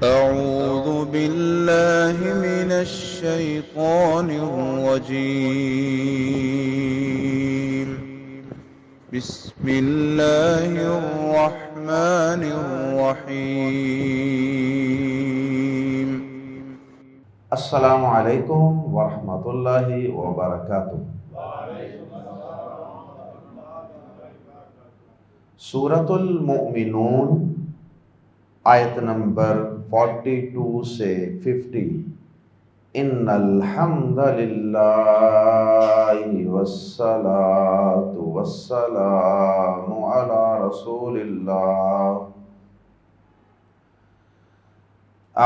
أعوذ بالله من الشيطان الرجيم. بسم الله الرحمن الرحيم. السلام علیکم ورحمۃ اللہ وبرکاتہ۔ سورۃ المؤمنون آیت نمبر 42 سے 50۔ ان الحمد للہ والصلاۃ والسلام علی رسول اللہ۔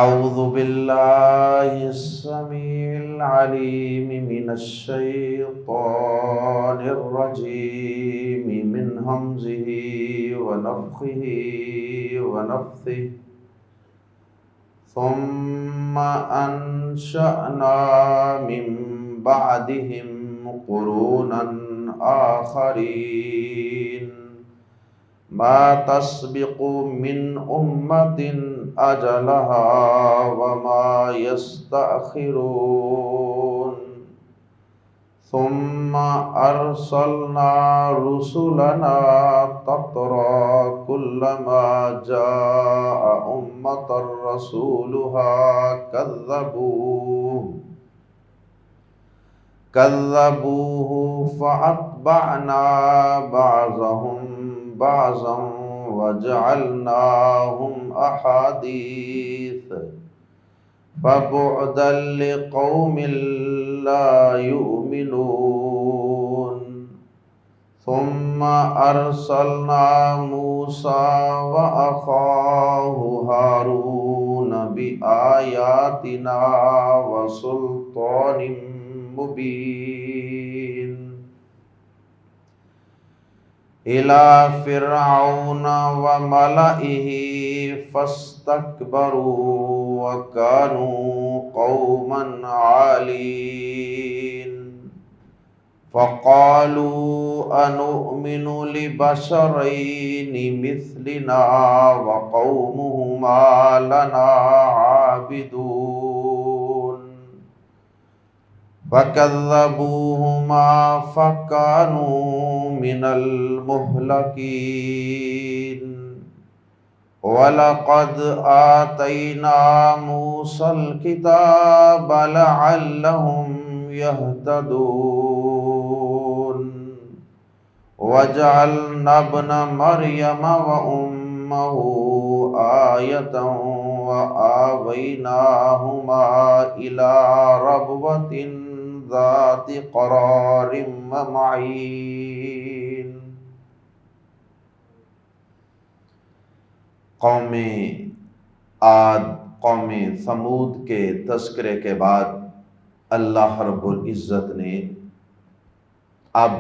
اعوذ باللہ السمیع العلیم من الشیطان الرجیم من ہمزہ ونفخہ ونفثہ۔ ثم انشأنا من بعدهم قرونا آخرین ما تسبق من امة أجلها وما يستأخرون ثم أرسلنا رسلنا تترى كلما جاء أمة رسولها كذبوه فأتبعنا بعضهم بعضا وجعلناهم أحاديث فبعدا لقوم لا يؤمنون۔ ثم أرسلنا موسى وأخاه هارون بآياتنا وسلطان مبين إلى فرعون وملئه فاستكبروا وكانوا قوما عالين فقالوا أنؤمن لبشرين مثلنا وقومهما لنا عابدون فكذبوهما فكانوا من المهلكين۔ وَلَقَدْ آتَيْنَا مُوسَى الْكِتَابَ لَعَلَّهُمْ يَهْتَدُونَ وَجَعَلْنَا ابْنَ مَرْيَمَ وَأُمَّهُ آيَةً وَآوَيْنَاهُمَا إِلَى رَبْوَةٍ ذَاتِ قَرَارٍ وَمَعِينٍ۔ قوم عاد قوم ثمود کے تذکرے کے بعد اللہ رب العزت نے اب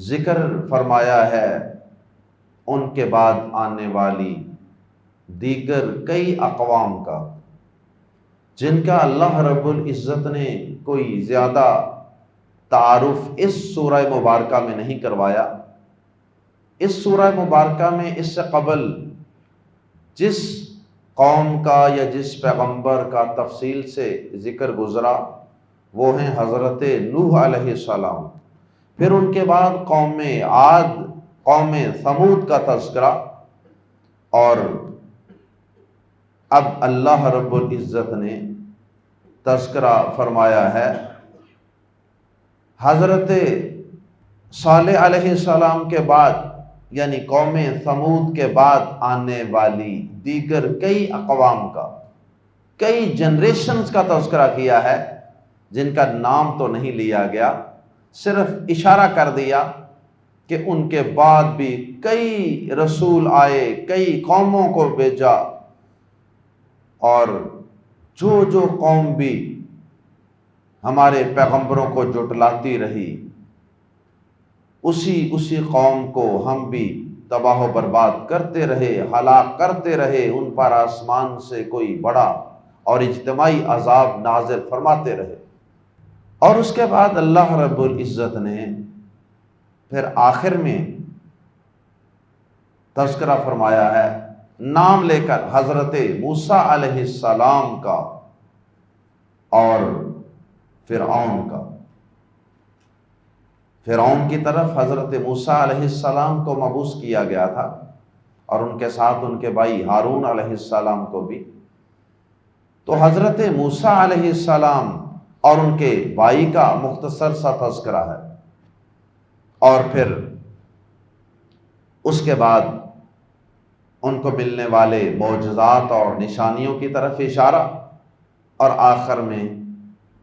ذکر فرمایا ہے ان کے بعد آنے والی دیگر کئی اقوام کا، جن کا اللہ رب العزت نے کوئی زیادہ تعارف اس سورہ مبارکہ میں نہیں کروایا۔ اس سورہ مبارکہ میں اس سے قبل جس قوم کا یا جس پیغمبر کا تفصیل سے ذکر گزرا وہ ہیں حضرت نوح علیہ السلام، پھر ان کے بعد قوم عاد قوم ثمود کا تذکرہ، اور اب اللہ رب العزت نے تذکرہ فرمایا ہے حضرت صالح علیہ السلام کے بعد، یعنی قوم ثمود کے بعد آنے والی دیگر کئی اقوام کا، کئی جنریشنز کا تذکرہ کیا ہے جن کا نام تو نہیں لیا گیا، صرف اشارہ کر دیا کہ ان کے بعد بھی کئی رسول آئے، کئی قوموں کو بھیجا، اور جو قوم بھی ہمارے پیغمبروں کو جھٹلاتی رہی اسی قوم کو ہم بھی تباہ و برباد کرتے رہے، ہلاک کرتے رہے، ان پر آسمان سے کوئی بڑا اور اجتماعی عذاب نازل فرماتے رہے۔ اور اس کے بعد اللہ رب العزت نے پھر آخر میں تذکرہ فرمایا ہے نام لے کر حضرت موسیٰ علیہ السلام کا اور فرعون کا۔ فرعون کی طرف حضرت موسیٰ علیہ السلام کو مبعوث کیا گیا تھا، اور ان کے ساتھ ان کے بھائی ہارون علیہ السلام کو بھی۔ تو حضرت موسیٰ علیہ السلام اور ان کے بھائی کا مختصر سا تذکرہ ہے، اور پھر اس کے بعد ان کو ملنے والے معجزات اور نشانیوں کی طرف اشارہ، اور آخر میں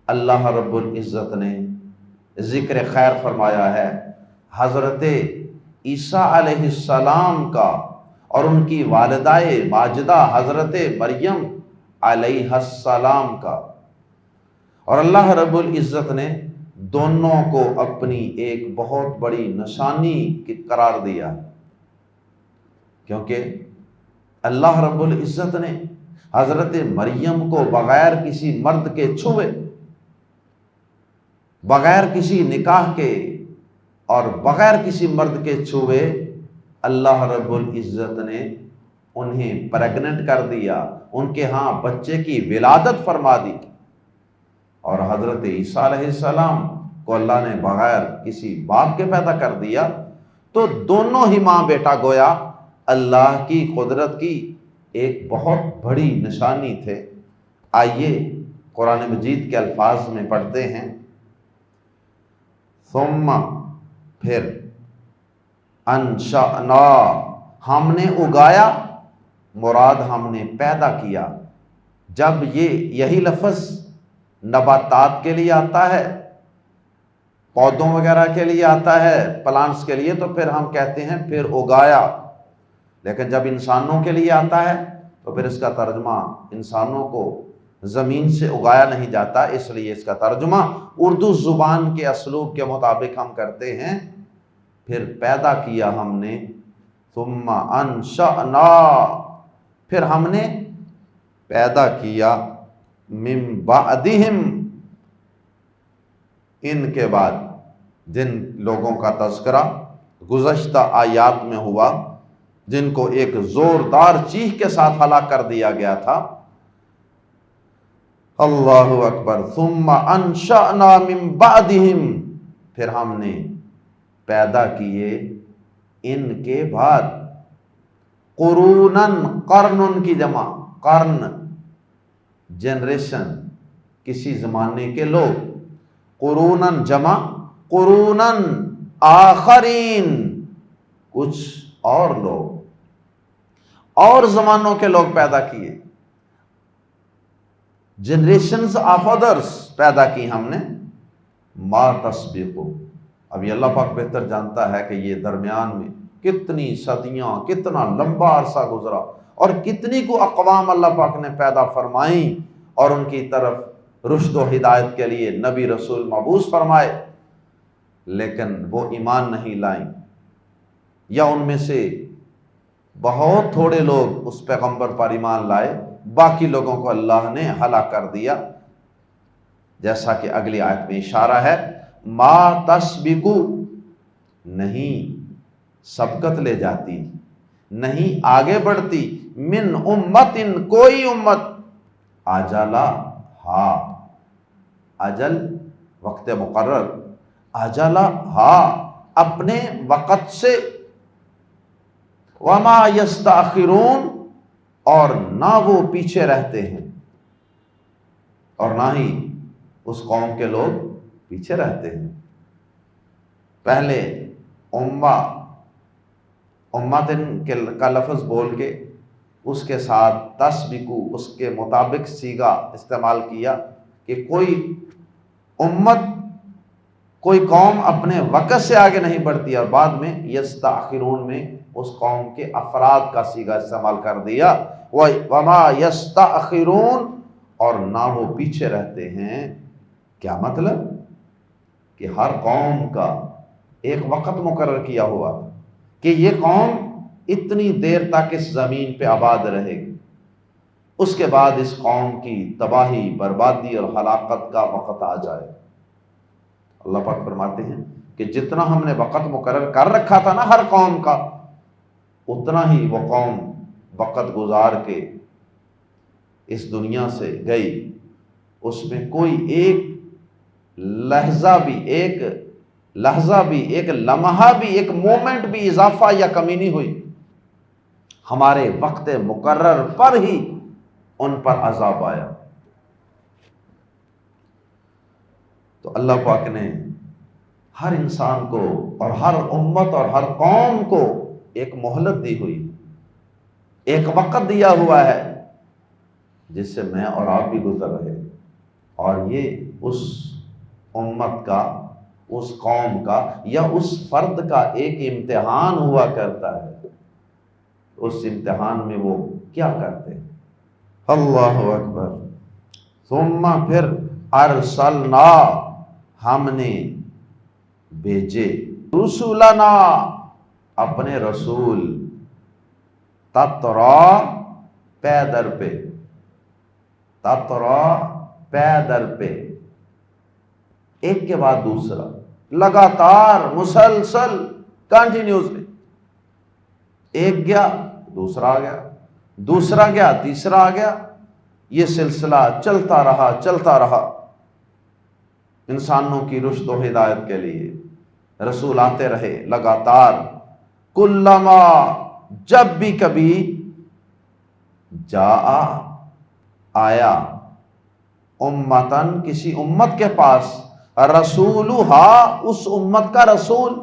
اللہ رب العزت نے ذکر خیر فرمایا ہے حضرت عیسیٰ علیہ السلام کا اور ان کی والدہ ماجدہ حضرت مریم علیہ السلام کا، اور اللہ رب العزت نے دونوں کو اپنی ایک بہت بڑی نشانی قرار دیا، کیونکہ اللہ رب العزت نے حضرت مریم کو بغیر کسی مرد کے چھوئے، بغیر کسی نکاح کے اور بغیر کسی مرد کے چھوئے، اللہ رب العزت نے انہیں پریگننٹ کر دیا، ان کے ہاں بچے کی ولادت فرما دی۔ اور حضرت عیسیٰ علیہ السلام کو اللہ نے بغیر کسی باپ کے پیدا کر دیا، تو دونوں ہی ماں بیٹا گویا اللہ کی قدرت کی ایک بہت بڑی نشانی تھے۔ آئیے قرآن مجید کے الفاظ میں پڑھتے ہیں، ثم پھر انشأنا ہم نے اگایا، مراد ہم نے پیدا کیا۔ جب یہی لفظ نباتات کے لیے آتا ہے، پودوں وغیرہ کے لیے آتا ہے، پلانٹس کے لیے، تو پھر ہم کہتے ہیں پھر اگایا، لیکن جب انسانوں کے لیے آتا ہے تو پھر اس کا ترجمہ انسانوں کو زمین سے اگایا نہیں جاتا، اس لیے اس کا ترجمہ اردو زبان کے اسلوب کے مطابق ہم کرتے ہیں، پھر پیدا کیا ہم نے، ثم انشأنا پھر ہم نے پیدا کیا، من بعدہم ان کے بعد، جن لوگوں کا تذکرہ گزشتہ آیات میں ہوا، جن کو ایک زوردار چیخ کے ساتھ ہلاک کر دیا گیا تھا۔ اللہ اکبر، ثم انشأنا من بعدہم پھر ہم نے پیدا کیے ان کے بعد، قرونن قرن کی جمع، قرن جنریشن، کسی زمانے کے لوگ، قرونن جمع، قرونن آخرین کچھ اور لوگ، اور زمانوں کے لوگ پیدا کیے، جنریشنز آف ادرس پیدا کی ہم نے، ما تسبقو، ابھی اللہ پاک بہتر جانتا ہے کہ یہ درمیان میں کتنی صدیاں، کتنا لمبا عرصہ گزرا، اور کتنی کو اقوام اللہ پاک نے پیدا فرمائیں اور ان کی طرف رشد و ہدایت کے لیے نبی رسول مبعوث فرمائے، لیکن وہ ایمان نہیں لائیں، یا ان میں سے بہت تھوڑے لوگ اس پیغمبر پر ایمان لائے، باقی لوگوں کو اللہ نے ہلاک کر دیا، جیسا کہ اگلی آیت میں اشارہ ہے، ما تسبقو نہیں سبقت لے جاتی، نہیں آگے بڑھتی، من امت کوئی امت، اجلا ہا اجل وقت مقرر، اجلا ہا اپنے وقت سے، وما یستاخرون اور نہ وہ پیچھے رہتے ہیں، اور نہ ہی اس قوم کے لوگ پیچھے رہتے ہیں۔ پہلے امتن کا لفظ بول کے اس کے ساتھ تسبقو اس کے مطابق صیغہ استعمال کیا کہ کوئی امت، کوئی قوم اپنے وقت سے آگے نہیں بڑھتی، اور بعد میں یستاخرون میں اس قوم کے افراد کا صیغہ استعمال کر دیا، وما یستاخرون اور نہ وہ پیچھے رہتے ہیں۔ کیا مطلب؟ کہ ہر قوم کا ایک وقت مقرر کیا ہوا کہ یہ قوم اتنی دیر تک اس زمین پہ آباد رہے گی، اس کے بعد اس قوم کی تباہی، بربادی اور ہلاکت کا وقت آ جائے۔ اللہ پاک فرماتے ہیں کہ جتنا ہم نے وقت مقرر کر رکھا تھا نا ہر قوم کا، اتنا ہی وہ قوم وقت گزار کے اس دنیا سے گئی، اس میں کوئی ایک لحظہ بھی، ایک لمحہ بھی، ایک مومنٹ بھی اضافہ یا کمی نہیں ہوئی۔ ہمارے وقت مقرر پر ہی ان پر عذاب آیا۔ تو اللہ پاک نے ہر انسان کو اور ہر امت اور ہر قوم کو ایک مہلت دی ہوئی، ایک وقت دیا ہوا ہے جس سے میں اور آپ بھی گزر رہے، اور یہ اس امت کا، اس قوم کا یا اس فرد کا ایک امتحان ہوا کرتا ہے۔ اس امتحان میں وہ کیا کرتے ہیں؟ اللہ اکبر۔ ثم پھر ارسلنا ہم نے بھیجے، رسولنا اپنے رسول، تترا پے در پہ، تترا پے در پہ، ایک کے بعد دوسرا، لگاتار، مسلسل، کنٹینیوسلی، ایک گیا دوسرا آ گیا، دوسرا گیا تیسرا آ گیا، یہ سلسلہ چلتا رہا۔ انسانوں کی رشد و ہدایت کے لیے رسول آتے رہے لگاتار۔ کلما، جب بھی کبھی، آیا، امتن، کسی امت کے پاس، رسولھا، اس امت کا رسول،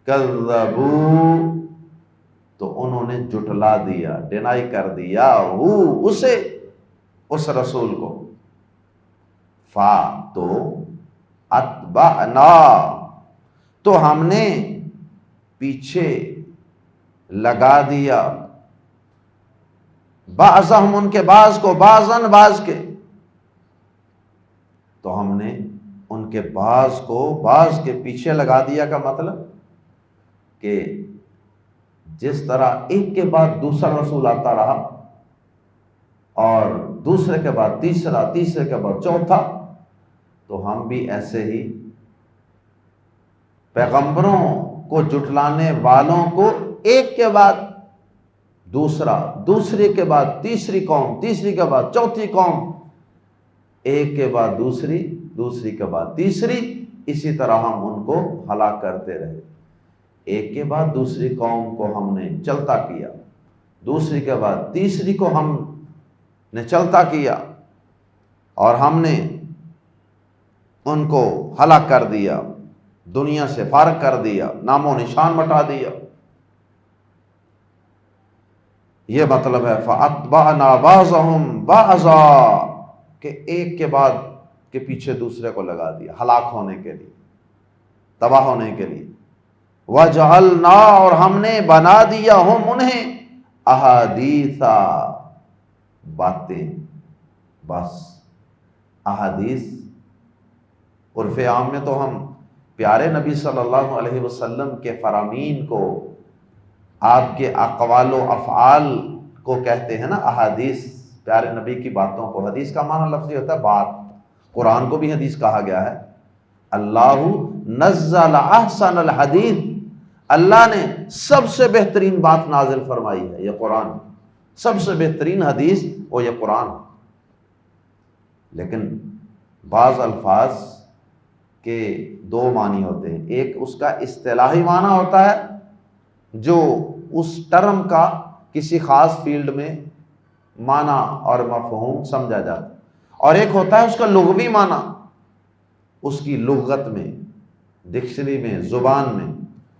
کذبوا، تو انہوں نے جھٹلا دیا، ڈینائی کر دیا، اسے، اس رسول کو، فا، تو، اتبعنا، تو ہم نے پیچھے لگا دیا، بعضہم، ان کے بعض کو، بعضاً، بعض کے، تو ہم نے ان کے بعض کو بعض کے پیچھے لگا دیا کا مطلب کہ جس طرح ایک کے بعد دوسرا رسول آتا رہا اور دوسرے کے بعد تیسرا، تیسرے کے بعد چوتھا، تو ہم بھی ایسے ہی پیغمبروں کو جھٹلانے والوں کو ایک کے بعد دوسرا، دوسرے کے بعد تیسری قوم، تیسری کے بعد چوتھی قوم، ایک کے بعد دوسری، دوسری کے بعد تیسری، اسی طرح ہم ان کو ہلاک کرتے رہے۔ ایک کے بعد دوسری قوم کو ہم نے چلتا کیا، دوسری کے بعد تیسری کو ہم نے چلتا کیا، اور ہم نے ان کو ہلاک کر دیا، دنیا سے فارغ کر دیا، نام و نشان مٹا دیا۔ یہ مطلب ہے فَأَتْبَعْنَا بَعْضَهُمْ بَعْضًا، کہ ایک کے بعد کے پیچھے دوسرے کو لگا دیا، ہلاک ہونے کے لیے، تباہ ہونے کے لیے۔ وَجَعَلْنَا، اور ہم نے بنا دیا ہم انہیں، احادیثا، باتیں، بس احادیث عرف عام میں تو ہم پیارے نبی صلی اللہ علیہ وسلم کے فرامین کو، آپ کے اقوال و افعال کو کہتے ہیں نا احادیث، پیارے نبی کی باتوں کو۔ حدیث کا معنی لفظی ہوتا ہے بات، قرآن کو بھی حدیث کہا گیا ہے۔ اللہ نزل احسن الحدیث، اللہ نے سب سے بہترین بات نازل فرمائی ہے، یہ قرآن، سب سے بہترین حدیث وہ یہ قرآن۔ لیکن بعض الفاظ کے دو معنی ہوتے ہیں، ایک اس کا اصطلاحی معنی ہوتا ہے جو اس ٹرم کا کسی خاص فیلڈ میں معنی اور مفہوم سمجھا جاتا ہے، اور ایک ہوتا ہے اس کا لغوی معنی، اس کی لغت میں، ڈکشنری میں، زبان میں۔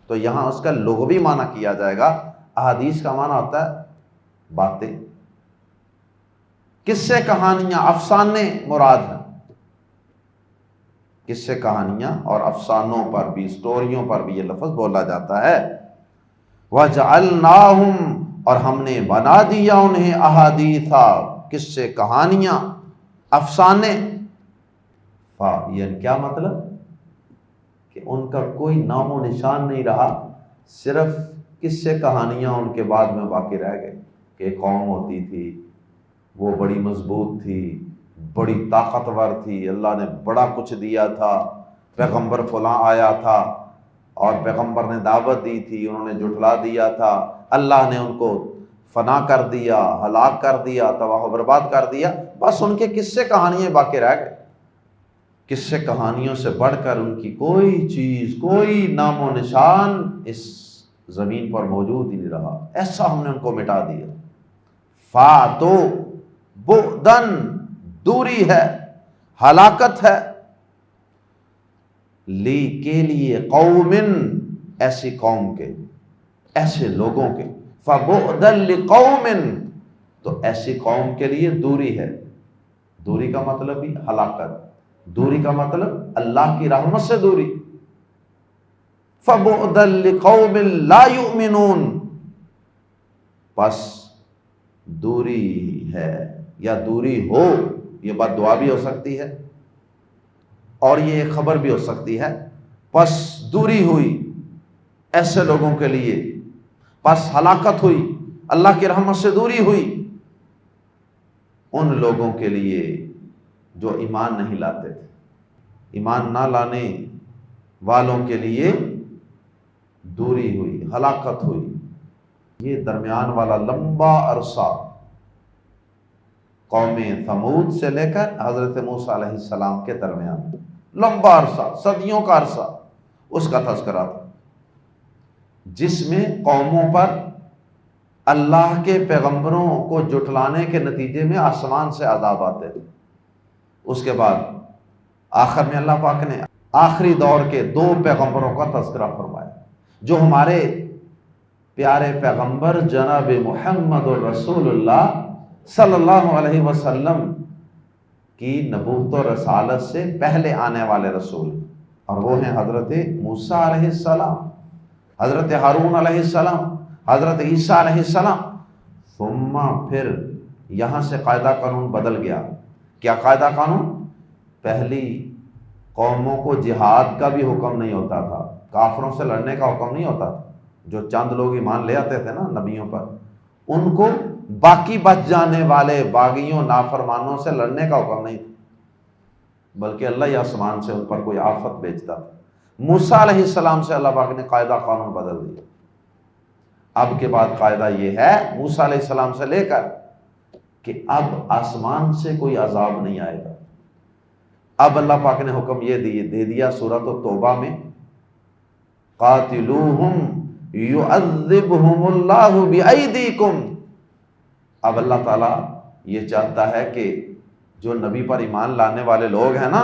تو یہاں اس کا لغوی معنی کیا جائے گا۔ احادیث کا معنی ہوتا ہے باتیں، قصے، کہانیاں، افسانے مراد ہیں۔ قصے، کہانیاں اور افسانوں پر بھی، سٹوریوں پر بھی یہ لفظ بولا جاتا ہے۔ وَجَعَلْنَاهُمْ، اور ہم نے بنا دیا انہیں، احادیثا، قصے، کہانیاں، افسانے۔ یعنی کیا مطلب کہ ان کا کوئی نام و نشان نہیں رہا، صرف قصے، کہانیاں ان کے بعد میں باقی رہ گئے کہ ایک قوم ہوتی تھی، وہ بڑی مضبوط تھی، بڑی طاقتور تھی، اللہ نے بڑا کچھ دیا تھا، پیغمبر فلاں آیا تھا اور پیغمبر نے دعوت دی تھی، انہوں نے جھٹلا دیا تھا، اللہ نے ان کو فنا کر دیا، ہلاک کر دیا، تباہ و برباد کر دیا، بس ان کے قصے کہانیاں باقی رہ گئے۔ قصے کہانیوں سے بڑھ کر ان کی کوئی چیز، کوئی نام و نشان اس زمین پر موجود ہی نہیں رہا، ایسا ہم نے ان کو مٹا دیا۔ فاتو بعدن، دوری ہے، ہلاکت ہے، لی کے لیے، قومن ایسی قوم کے، ایسے لوگوں کے، فبعدن لقوم تو ایسی قوم کے لیے دوری ہے۔ دوری کا مطلب بھی ہلاکت، دوری کا مطلب اللہ کی رحمت سے دوری۔ فبعدن لقوم لا یؤمنون، پس دوری ہے یا دوری ہو، یہ بات دعا بھی ہو سکتی ہے اور یہ ایک خبر بھی ہو سکتی ہے۔ پس دوری ہوئی ایسے لوگوں کے لیے، پس ہلاکت ہوئی، اللہ کی رحمت سے دوری ہوئی ان لوگوں کے لیے جو ایمان نہیں لاتے تھے۔ ایمان نہ لانے والوں کے لیے دوری ہوئی، ہلاکت ہوئی۔ یہ درمیان والا لمبا عرصہ قوم ثمود سے لے کر حضرت موسیٰ علیہ السلام کے درمیان لمبا عرصہ، صدیوں کا عرصہ، اس کا تذکرہ تھا، جس میں قوموں پر اللہ کے پیغمبروں کو جھٹلانے کے نتیجے میں آسمان سے عذاب آتے تھے۔ اس کے بعد آخر میں اللہ پاک نے آخری دور کے 2 پیغمبروں کا تذکرہ فرمایا، جو ہمارے پیارے پیغمبر جناب محمد الرسول اللہ صلی اللہ علیہ وسلم کی نبوت و رسالت سے پہلے آنے والے رسول، اور وہ ہیں حضرت موسیٰ علیہ السلام، حضرت ہارون علیہ السلام، حضرت عیسیٰ علیہ السلام۔ ثم پھر یہاں سے قاعدہ قانون بدل گیا۔ کیا قاعدہ قانون؟ پہلی قوموں کو جہاد کا بھی حکم نہیں ہوتا تھا، کافروں سے لڑنے کا حکم نہیں ہوتا تھا۔ جو چند لوگ ایمان لے آتے تھے نا نبیوں پر، ان کو باقی بچ جانے والے باغیوں نافرمانوں سے لڑنے کا حکم نہیں تھا، بلکہ اللہ ہی آسمان سے ان پر کوئی آفت بھیجتا تھا۔ موسیٰ علیہ السلام سے اللہ پاک نے قاعدہ قانون بدل دیا۔ اب کے بعد قاعدہ یہ ہے موسیٰ علیہ السلام سے لے کر کہ اب آسمان سے کوئی عذاب نہیں آئے گا۔ اب اللہ پاک نے حکم یہ دے دیا سورۃ التوبہ میں، قاتلوہم یعذبہم اللہ بأیدیکم۔ اب اللہ تعالیٰ یہ چاہتا ہے کہ جو نبی پر ایمان لانے والے لوگ ہیں نا،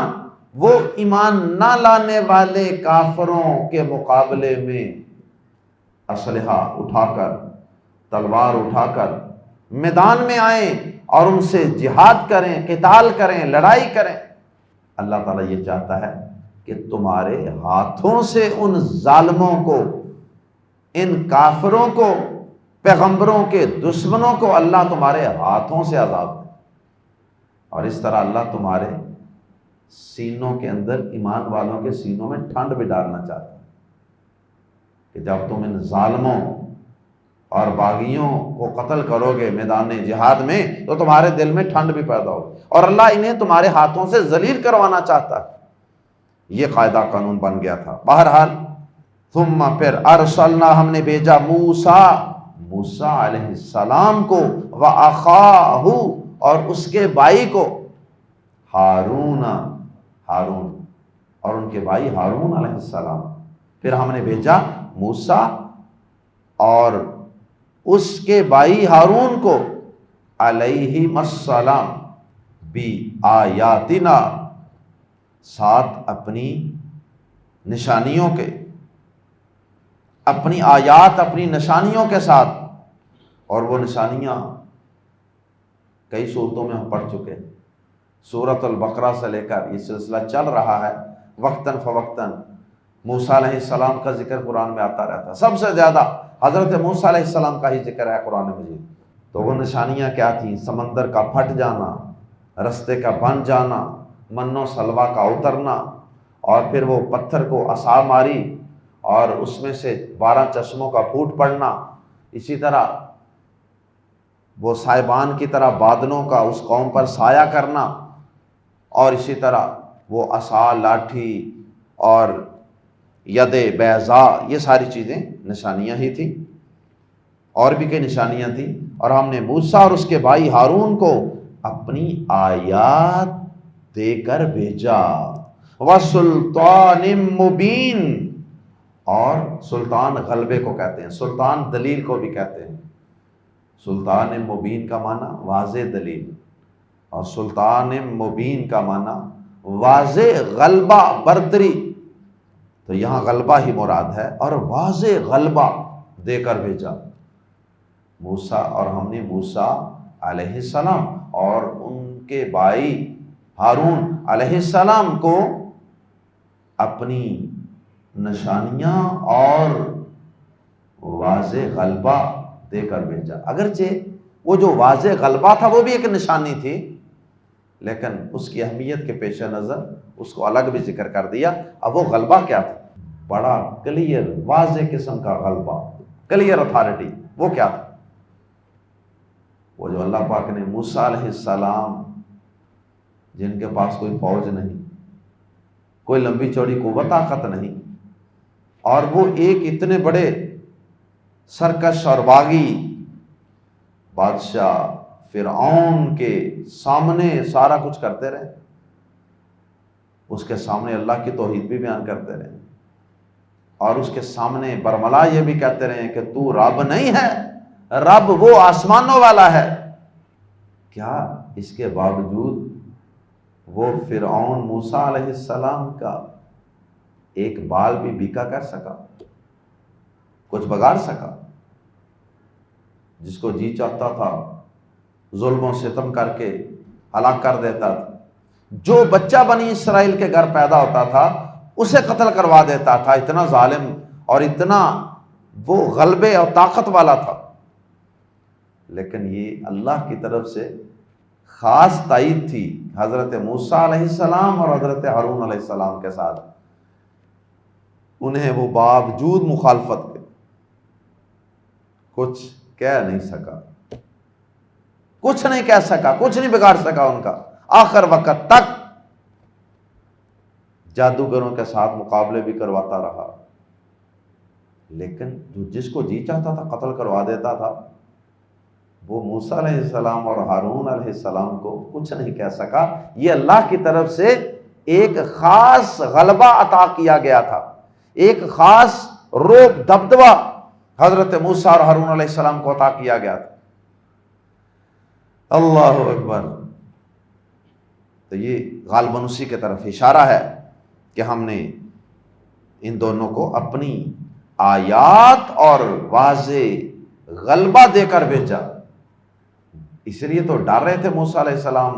وہ ایمان نہ لانے والے کافروں کے مقابلے میں اسلحہ اٹھا کر، تلوار اٹھا کر میدان میں آئیں اور ان سے جہاد کریں، قتال کریں، لڑائی کریں۔ اللہ تعالیٰ یہ چاہتا ہے کہ تمہارے ہاتھوں سے ان ظالموں کو، ان کافروں کو، پیغمبروں کے دشمنوں کو اللہ تمہارے ہاتھوں سے عذاب دے، اور اس طرح اللہ تمہارے سینوں کے اندر، ایمان والوں کے سینوں میں ٹھنڈ بھی ڈالنا چاہتا ہے کہ جب تم ان ظالموں اور باغیوں کو قتل کرو گے میدان جہاد میں تو تمہارے دل میں ٹھنڈ بھی پیدا ہوگی، اور اللہ انہیں تمہارے ہاتھوں سے ذلیل کروانا چاہتا ہے۔ یہ قاعدہ قانون بن گیا تھا۔ بہرحال ثم پھر ارسلنا، ہم نے بھیجا موسیٰ علیہ السلام کو، وَأَخَاهُ اور اس کے بھائی کو، ہارون اور ان کے بھائی ہارون علیہ السلام۔ پھر ہم نے بھیجا موسیٰ اور اس کے بھائی ہارون کو، علیہم السلام، بِآیاتنا، ساتھ اپنی نشانیوں کے، اپنی آیات، اپنی نشانیوں کے ساتھ۔ اور وہ نشانیاں کئی صورتوں میں ہم پڑھ چکے ہیں، سورۃ البقرہ سے لے کر یہ سلسلہ چل رہا ہے، وقتاً فوقتاً موسیٰ علیہ السلام کا ذکر قرآن میں آتا رہتا ہے۔ سب سے زیادہ حضرت موسیٰ علیہ السلام کا ہی ذکر ہے قرآن مجید۔ تو وہ نشانیاں کیا تھیں؟ سمندر کا پھٹ جانا، رستے کا بن جانا، من و سلوہ کا اترنا، اور پھر وہ پتھر کو عصا ماری اور اس میں سے 12 چشموں کا پھوٹ پڑنا، اسی طرح وہ سائبان کی طرح بادلوں کا اس قوم پر سایہ کرنا، اور اسی طرح وہ عصا، لاٹھی اور ید بیضاء، یہ ساری چیزیں نشانیاں ہی تھیں۔ اور بھی کئی نشانیاں تھیں اور ہم نے موسیٰ اور اس کے بھائی ہارون کو اپنی آیات دے کر بھیجا، وَسُلْطَانٍ مُبِينٍ، اور سلطان غلبے کو کہتے ہیں، سلطان دلیل کو بھی کہتے ہیں۔ سلطان مبین کا معنی واضح دلیل، اور سلطان مبین کا معنی واضح غلبہ، برتری۔ تو یہاں غلبہ ہی مراد ہے، اور واضح غلبہ دے کر بھیجا موسیٰ، اور ہم نے موسیٰ علیہ السلام اور ان کے بھائی ہارون علیہ السلام کو اپنی نشانیاں اور واضح غلبہ دے کر بھیجا۔ اگرچہ وہ جو واضح غلبہ تھا وہ بھی ایک نشانی تھی، لیکن اس کی اہمیت کے پیش نظر اس کو الگ بھی ذکر کر دیا۔ اب وہ غلبہ کیا تھا؟ بڑا کلیئر واضح قسم کا غلبہ، کلیئر اتھارٹی۔ وہ کیا تھا؟ وہ جو اللہ پاک نے موسیٰ علیہ السلام، جن کے پاس کوئی فوج نہیں، کوئی لمبی چوڑی قوت طاقت نہیں، اور وہ ایک اتنے بڑے سرکش اور باغی بادشاہ فرعون کے سامنے سارا کچھ کرتے رہے، اس کے سامنے اللہ کی توحید بھی بیان کرتے رہے، اور اس کے سامنے برملا یہ بھی کہتے رہے کہ تو رب نہیں ہے، رب وہ آسمانوں والا ہے۔ کیا اس کے باوجود وہ فرعون موسیٰ علیہ السلام کا ایک بال بھی بیکا کر سکا؟ کچھ بگاڑ سکا؟ جس کو جی چاہتا تھا ظلم و ستم کر کے ہلاک کر دیتا تھا، جو بچہ بنی اسرائیل کے گھر پیدا ہوتا تھا اسے قتل کروا دیتا تھا۔ اتنا ظالم اور اتنا وہ غلبے اور طاقت والا تھا، لیکن یہ اللہ کی طرف سے خاص تائید تھی حضرت موسیٰ علیہ السلام اور حضرت ہارون علیہ السلام کے ساتھ۔ انہیں وہ باوجود مخالفت کے کچھ کہہ نہیں سکا، کچھ نہیں کہہ سکا، کچھ نہیں بگاڑ سکا ان کا۔ آخر وقت تک جادوگروں کے ساتھ مقابلے بھی کرواتا رہا، لیکن جس کو جی چاہتا تھا قتل کروا دیتا تھا، وہ موسیٰ علیہ السلام اور ہارون علیہ السلام کو کچھ نہیں کہہ سکا۔ یہ اللہ کی طرف سے ایک خاص غلبہ عطا کیا گیا تھا، ایک خاص رعب دبدبہ حضرت موسیٰ اور ہارون علیہ السلام کو عطا کیا گیا تھا۔ اللہ اکبر۔ تو یہ غالباً اسی کی طرف اشارہ ہے کہ ہم نے ان دونوں کو اپنی آیات اور واضح غلبہ دے کر بھیجا۔ اس لیے تو ڈر رہے تھے موسیٰ علیہ السلام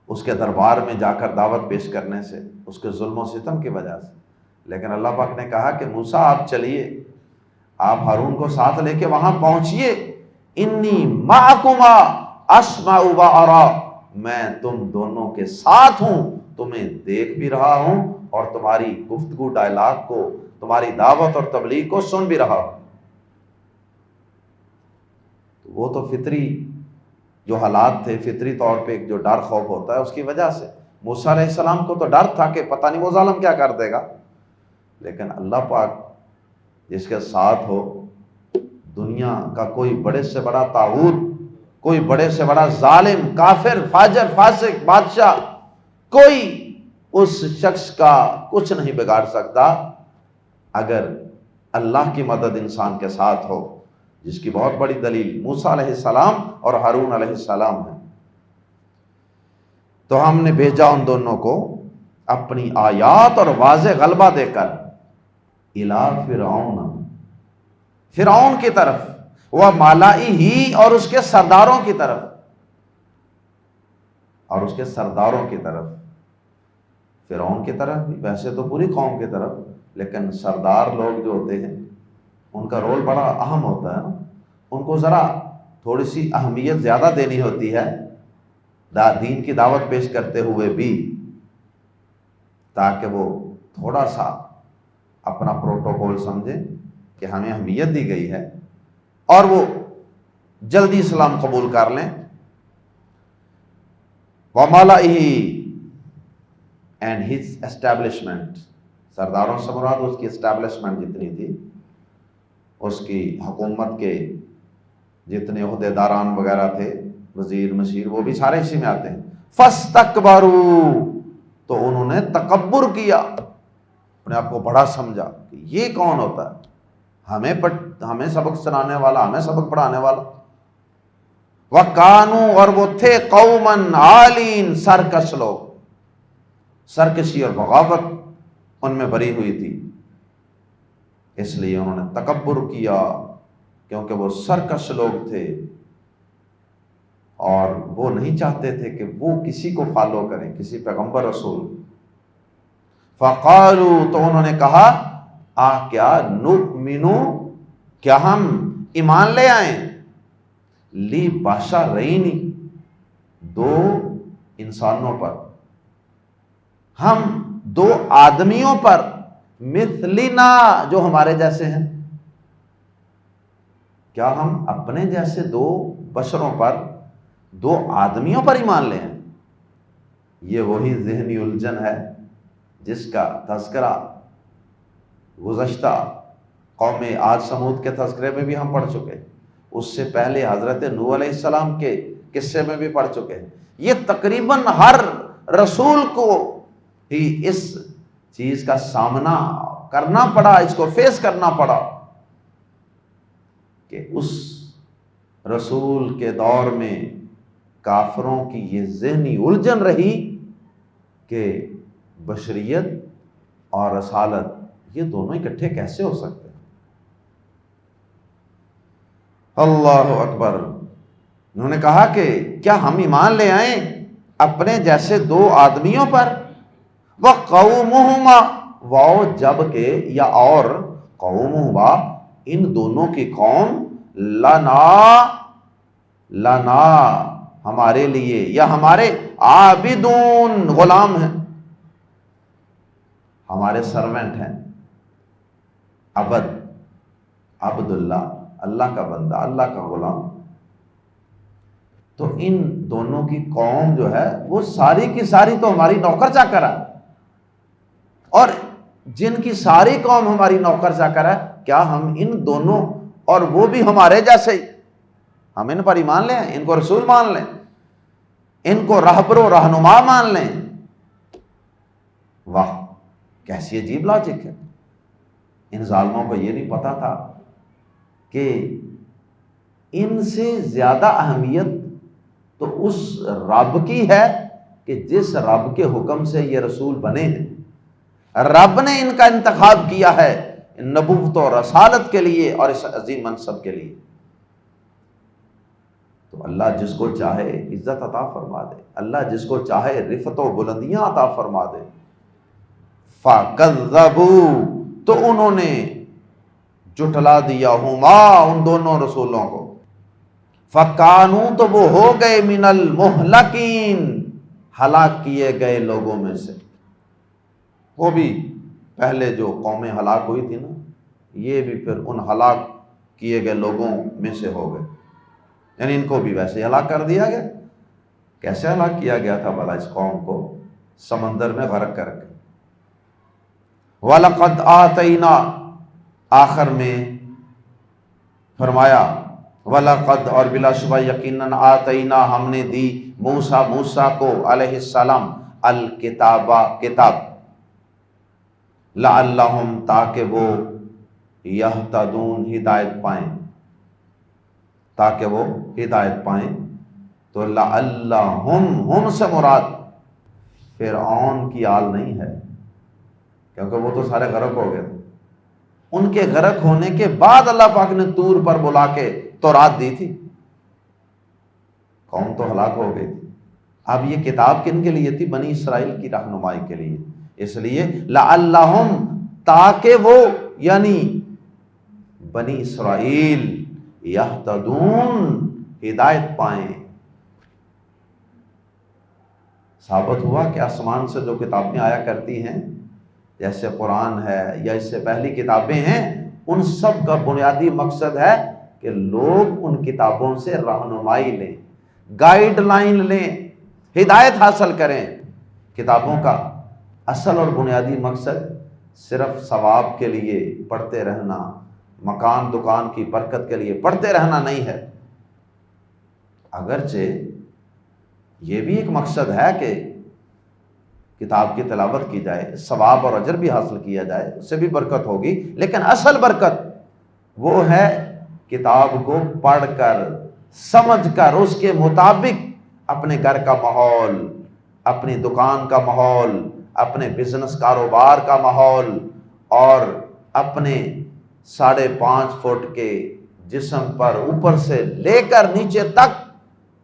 اس کے دربار میں جا کر دعوت پیش کرنے سے، اس کے ظلم و ستم کی وجہ سے، لیکن اللہ پاک نے کہا کہ موسیٰ آپ چلیے، آپ ہارون کو ساتھ لے کے وہاں پہنچیے، انی معکما اسمع و ارا، میں تم دونوں کے ساتھ ہوں، تمہیں دیکھ بھی رہا ہوں اور تمہاری گفتگو ڈائلاگ کو، تمہاری دعوت اور تبلیغ کو سن بھی رہا ہوں۔ وہ تو فطری جو حالات تھے، فطری طور پہ جو ڈر خوف ہوتا ہے اس کی وجہ سے موسیٰ علیہ السلام کو تو ڈر تھا کہ پتہ نہیں وہ ظالم کیا کر دے گا، لیکن اللہ پاک جس کے ساتھ ہو، دنیا کا کوئی بڑے سے بڑا طاغوت، کوئی بڑے سے بڑا ظالم، کافر، فاجر، فاسق، بادشاہ، کوئی اس شخص کا کچھ نہیں بگاڑ سکتا اگر اللہ کی مدد انسان کے ساتھ ہو، جس کی بہت بڑی دلیل موسیٰ علیہ السلام اور ہارون علیہ السلام ہے۔ تو ہم نے بھیجا ان دونوں کو اپنی آیات اور واضح غلبہ دے کر الی فرعون، فرعون کی طرف، وہ مالائی ہی، اور اس کے سرداروں کی طرف، اور اس کے سرداروں کی طرف، فرعون کی طرف بھی، ویسے تو پوری قوم کی طرف، لیکن سردار لوگ جو ہوتے ہیں ان کا رول بڑا اہم ہوتا ہے نا، ان کو ذرا تھوڑی سی اہمیت زیادہ دینی ہوتی ہے دین کی دعوت پیش کرتے ہوئے بھی، تاکہ وہ تھوڑا سا اپنا پروٹوکول سمجھیں کہ ہمیں اہمیت دی گئی ہے اور وہ جلدی اسلام قبول کر لیں۔ وَمَلَئِهِ and his establishment، سرداروں سے مراد اس کی اسٹیبلشمنٹ جتنی تھی، اس کی حکومت کے جتنے عہدیداران وغیرہ تھے، وزیر مشیر، وہ بھی سارے اسی میں آتے ہیں۔ فاستکبروا، تو انہوں نے تکبر کیا، اپنے آپ کو بڑا سمجھا کہ یہ کون ہوتا ہے ہمیں سبق سنانے والا، ہمیں سبق پڑھانے والا۔ وَكَانُوا، اور وہ تھے، قَوْمًا عَالِينَ، سرکش لوگ، سرکشی اور بغاوت ان میں بھری ہوئی تھی، اس لیے انہوں نے تکبر کیا، کیونکہ وہ سرکش لوگ تھے اور وہ نہیں چاہتے تھے کہ وہ کسی کو فالو کریں، کسی پیغمبر رسول۔ فَقَالُوا، تو انہوں نے کہا، کیا نُؤْمِنُ، کیا ہم ایمان لے آئیں، لِبَشَرَيْنِ، دو انسانوں پر، ہم دو آدمیوں پر، مثلنا، جو ہمارے جیسے ہیں، کیا ہم اپنے جیسے دو بشروں پر، دو آدمیوں پر ایمان لیں؟ یہ وہی ذہنی الجھن ہے جس کا تذکرہ گزشتہ قوم عاد سمود کے تذکرے میں بھی ہم پڑھ چکے، اس سے پہلے حضرت نوح علیہ السلام کے قصے میں بھی پڑھ چکے ہیں۔ یہ تقریباً ہر رسول کو ہی اس چیز کا سامنا کرنا پڑا، اس کو فیس کرنا پڑا کہ اس رسول کے دور میں کافروں کی یہ ذہنی الجھن رہی کہ بشریت اور رسالت یہ دونوں اکٹھے کیسے ہو سکتے ہیں۔ اللہ اکبر۔ انہوں نے کہا کہ کیا ہم ایمان لے آئیں اپنے جیسے دو آدمیوں پر، وَقَوْمُهُمَا، واو جب کہ یا اور، قومہما، ان دونوں کی قوم، لنا ہمارے لیے، یا ہمارے، عابدون غلام ہیں، ہمارے سرونٹ ہیں، عبد اللہ، اللہ کا بندہ، اللہ کا غلام۔ تو ان دونوں کی قوم جو ہے وہ ساری کی ساری تو ہماری نوکر چاکر ہے، اور جن کی ساری قوم ہماری نوکر چاکر ہے، کیا ہم ان دونوں اور وہ بھی ہمارے جیسے ہی، ہم ان پر ایمان لیں، ان کو رسول مان لیں، ان کو رہبر و رہنما مان لیں؟ واہ، کیسی عجیب لاجک ہے۔ ان ظالموں کو یہ نہیں پتا تھا کہ ان سے زیادہ اہمیت تو اس رب کی ہے کہ جس رب کے حکم سے یہ رسول بنے ہیں، رب نے ان کا انتخاب کیا ہے نبوت و رسالت کے لیے اور اس عظیم منصب کے لیے۔ تو اللہ جس کو چاہے عزت عطا فرما دے، اللہ جس کو چاہے رفعت و بلندیاں عطا فرما دے۔ فَكَذَّبُوا، تو انہوں نے جھٹلا دیا، ہما، ان دونوں رسولوں کو، فَكَانُوا، تو وہ ہو گئے، مِنَ الْمُهْلَكِينَ، ہلاک کیے گئے لوگوں میں سے۔ وہ بھی پہلے جو قومیں ہلاک ہوئی تھی نا، یہ بھی پھر ان ہلاک کیے گئے لوگوں میں سے ہو گئے، یعنی ان کو بھی ویسے ہلاک کر دیا گیا۔ کیسے ہلاک کیا گیا تھا بھلا اس قوم کو؟ سمندر میں غرق کر کے۔ وَلَقَدْ آتَيْنَا، آخر میں فرمایا، وَلَقَدْ، اور بلا شبہ یقیناً، آتَيْنَا، ہم نے دی، موسیٰ کو علیہ السلام، الکتاب، کتاب، لعلہم، تاکہ وہ، یہتدون، ہدایت پائیں، تاکہ وہ ہدایت پائیں۔ تو لعلہم، ہم سے مراد فرعون کی آل نہیں ہے، کیونکہ وہ تو سارے غرق ہو گئے تھے۔ ان کے غرق ہونے کے بعد اللہ پاک نے طور پر بلا کے تورات دی تھی، قوم تو ہلاک ہو گئی تھی۔ اب یہ کتاب کن کے لیے تھی؟ بنی اسرائیل کی رہنمائی کے لیے، اس لیے لعلہم، تاکہ وہ، یعنی بنی اسرائیل، یہتدون، ہدایت پائیں۔ ثابت ہوا کہ آسمان سے جو کتابیں آیا کرتی ہیں، جیسے قرآن ہے یا اس سے پہلی کتابیں ہیں، ان سب کا بنیادی مقصد ہے کہ لوگ ان کتابوں سے رہنمائی لیں، گائیڈ لائن لیں، ہدایت حاصل کریں۔ کتابوں کا اصل اور بنیادی مقصد صرف ثواب کے لیے پڑھتے رہنا، مکان دکان کی برکت کے لیے پڑھتے رہنا نہیں ہے، اگرچہ یہ بھی ایک مقصد ہے کہ کتاب کی تلاوت کی جائے، ثواب اور اجر بھی حاصل کیا جائے، اس سے بھی برکت ہوگی، لیکن اصل برکت وہ ہے کتاب کو پڑھ کر، سمجھ کر، اس کے مطابق اپنے گھر کا ماحول، اپنی دکان کا ماحول، اپنے بزنس کاروبار کا ماحول، اور اپنے 5.5 فٹ کے جسم پر اوپر سے لے کر نیچے تک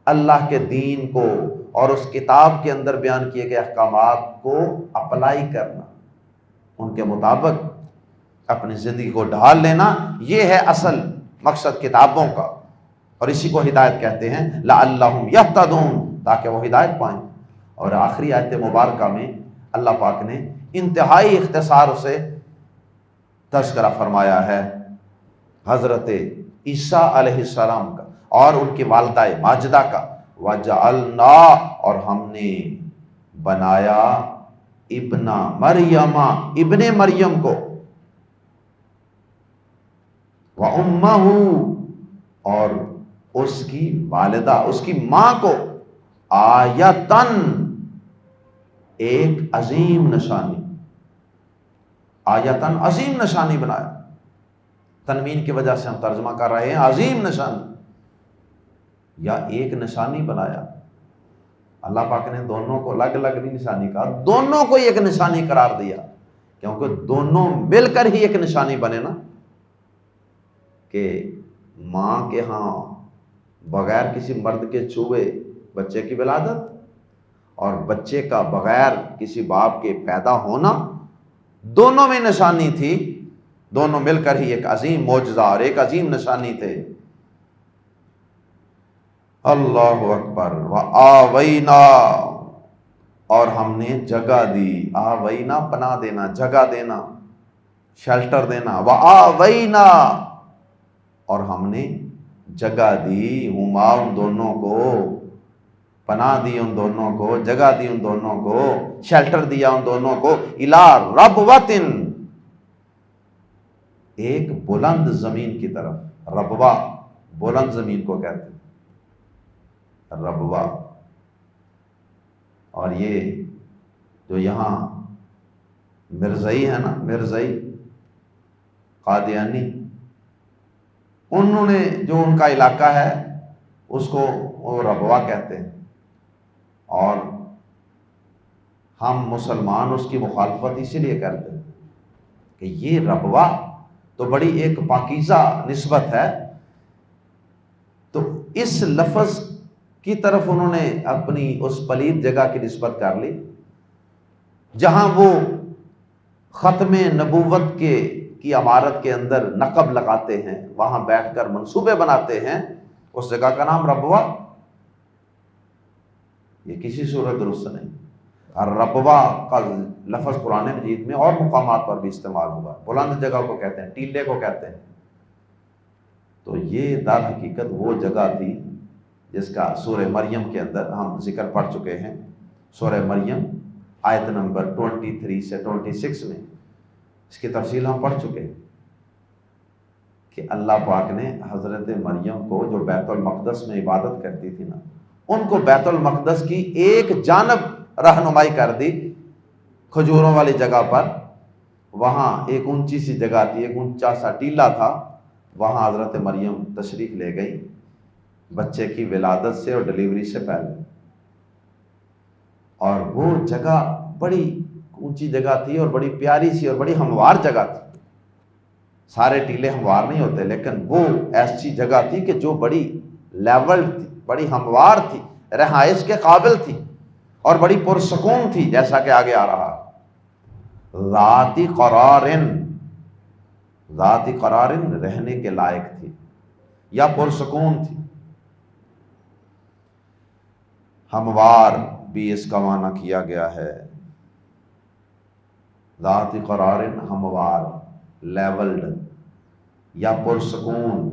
اللہ کے دین کو اور اس کتاب کے اندر بیان کیے گئے احکامات کو اپلائی کرنا، ان کے مطابق اپنی زندگی کو ڈھال لینا، یہ ہے اصل مقصد کتابوں کا، اور اسی کو ہدایت کہتے ہیں، لعلہم یہتدون، تاکہ وہ ہدایت پائیں۔ اور آخری آیت مبارکہ میں اللہ پاک نے انتہائی اختصار سے تذکرہ فرمایا ہے حضرت عیسیٰ علیہ السلام کا اور ان کی والدہ ماجدہ کا، وَجَعَلْنَا، اور ہم نے بنایا ابن مریم، ابن مریم کو، وَأُمَّهُ، اور اس کی والدہ، اس کی ماں کو، آیتن، ایک عظیم نشانی، آیتن عظیم نشانی بنایا، تنوین کی وجہ سے ہم ترجمہ کر رہے ہیں عظیم نشانی، یا ایک نشانی بنایا۔ اللہ پاک نے دونوں کو الگ الگ نہیں نشانی کہا، دونوں کو ایک نشانی قرار دیا، کیونکہ دونوں مل کر ہی ایک نشانی بنے نا، کہ ماں کے ہاں بغیر کسی مرد کے چھوئے بچے کی ولادت، اور بچے کا بغیر کسی باپ کے پیدا ہونا، دونوں میں نشانی تھی، دونوں مل کر ہی ایک عظیم معجزہ اور ایک عظیم نشانی تھے۔ اللہ اکبر۔ وآوینا، اور ہم نے جگہ دی، آوینا پناہ دینا، جگہ دینا، شیلٹر دینا، وآوینا، اور ہم نے جگہ دی، ہما، ان دونوں کو، پناہ دی ان دونوں کو، جگہ دی ان دونوں کو، شیلٹر دیا ان دونوں کو، الی ربوۃ، ایک بلند زمین کی طرف، ربوہ بلند زمین کو کہتے ہیں، ربوہ۔ اور یہ جو یہاں مرزائی ہے نا، مرزائی قادیانی، انہوں نے جو ان کا علاقہ ہے اس کو وہ ربوہ کہتے ہیں، اور ہم مسلمان اس کی مخالفت اسی لیے کرتے ہیں کہ یہ ربوہ تو بڑی ایک پاکیزہ نسبت ہے، تو اس لفظ کی طرف انہوں نے اپنی اس پلید جگہ کی نسبت کر لی جہاں وہ ختم نبوت کی عمارت کے اندر نقب لگاتے ہیں، وہاں بیٹھ کر منصوبے بناتے ہیں، اس جگہ کا نام ربوہ، یہ کسی صورت درست نہیں۔ اور ربوہ کا لفظ قرآن مجید میں اور مقامات پر بھی استعمال ہوا، بلند جگہ کو کہتے ہیں، ٹیلے کو کہتے ہیں۔ تو یہ در حقیقت وہ جگہ تھی جس کا سورہ مریم کے اندر ہم ذکر پڑھ چکے ہیں، سورہ مریم آیت نمبر 23 سے 26 میں اس کی تفصیل ہم پڑھ چکے ہیں کہ اللہ پاک نے حضرت مریم کو، جو بیت المقدس میں عبادت کرتی تھی نا، ان کو بیت المقدس کی ایک جانب رہنمائی کر دی، کھجوروں والی جگہ پر، وہاں ایک اونچی سی جگہ تھی، ایک اونچا سا ٹیلہ تھا، وہاں حضرت مریم تشریف لے گئی بچے کی ولادت سے اور ڈلیوری سے پہلے، اور وہ جگہ بڑی اونچی جگہ تھی اور بڑی پیاری سی اور بڑی ہموار جگہ تھی۔ سارے ٹیلے ہموار نہیں ہوتے، لیکن وہ ایسی جگہ تھی کہ جو بڑی لیول تھی، بڑی ہموار تھی، رہائش کے قابل تھی اور بڑی پرسکون تھی، جیسا کہ آگے آ رہا، ذاتی قرارن، ذاتی قرارن، رہنے کے لائق تھی یا پرسکون تھی۔ ہموار بھی اس کا معنی کیا گیا ہے، ذاتی قرارن، ہموار، لیولڈ یا پرسکون،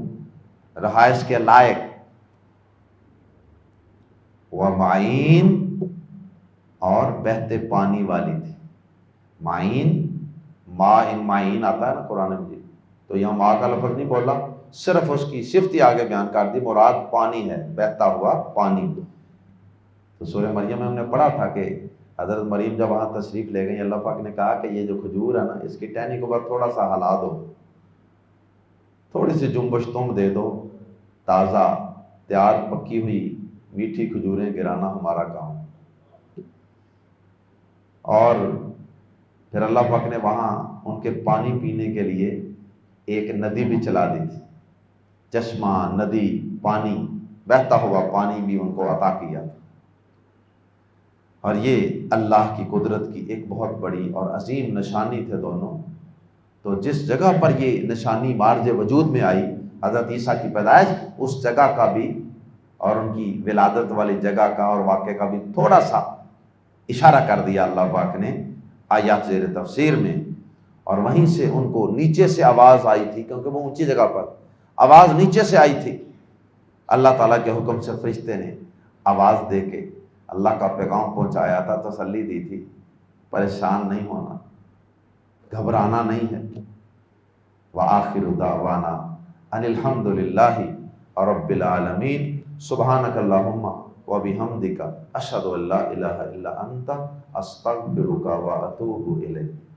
رہائش کے لائق، ومعین، اور بہتے پانی والی تھی۔ معین، ماء معین آتا ہے نا قرآن میں، تو یہاں ماء کا لفظ نہیں بولا، صرف اس کی صفت ہی آگے بیان کر دی، مراد پانی ہے، بہتا ہوا پانی۔ تو سورہ مریم میں ہم نے پڑھا تھا کہ حضرت مریم جب وہاں تشریف لے گئی، اللہ پاک نے کہا کہ یہ جو کھجور ہے نا، اس کی ٹہنی کو بس تھوڑا سا ہلا دو، تھوڑی سی جنبش تم دے دو، تازہ تیار پکی ہوئی میٹھی کھجوریں گرانا ہمارا کام۔ اور پھر اللہ پاک نے وہاں ان کے پانی پینے کے لیے ایک ندی بھی چلا دی تھی، چشمہ، ندی، پانی، بہتا ہوا پانی بھی ان کو عطا کیا تھا۔ اور یہ اللہ کی قدرت کی ایک بہت بڑی اور عظیم نشانی تھے دونوں۔ تو جس جگہ پر یہ نشانی مارج وجود میں آئی، حضرت عیسیٰ کی پیدائش، اس جگہ کا بھی اور ان کی ولادت والی جگہ کا اور واقعے کا بھی تھوڑا سا اشارہ کر دیا اللہ پاک نے آیات زیر تفسیر میں۔ اور وہیں سے ان کو نیچے سے آواز آئی تھی، کیونکہ وہ اونچی جگہ پر، آواز نیچے سے آئی تھی۔ اللہ تعالیٰ کے حکم سے فرشتے نے آواز دے کے اللہ کا پیغام پہنچایا تھا، تسلی دی تھی، پریشان نہیں ہونا، گھبرانا نہیں ہے۔ وآخر دعوانا ان الحمد للہ رب العالمین سبحانک اللہم وبحمدک اشہد ان لا الہ الا انت استغفرک واتوب الیک۔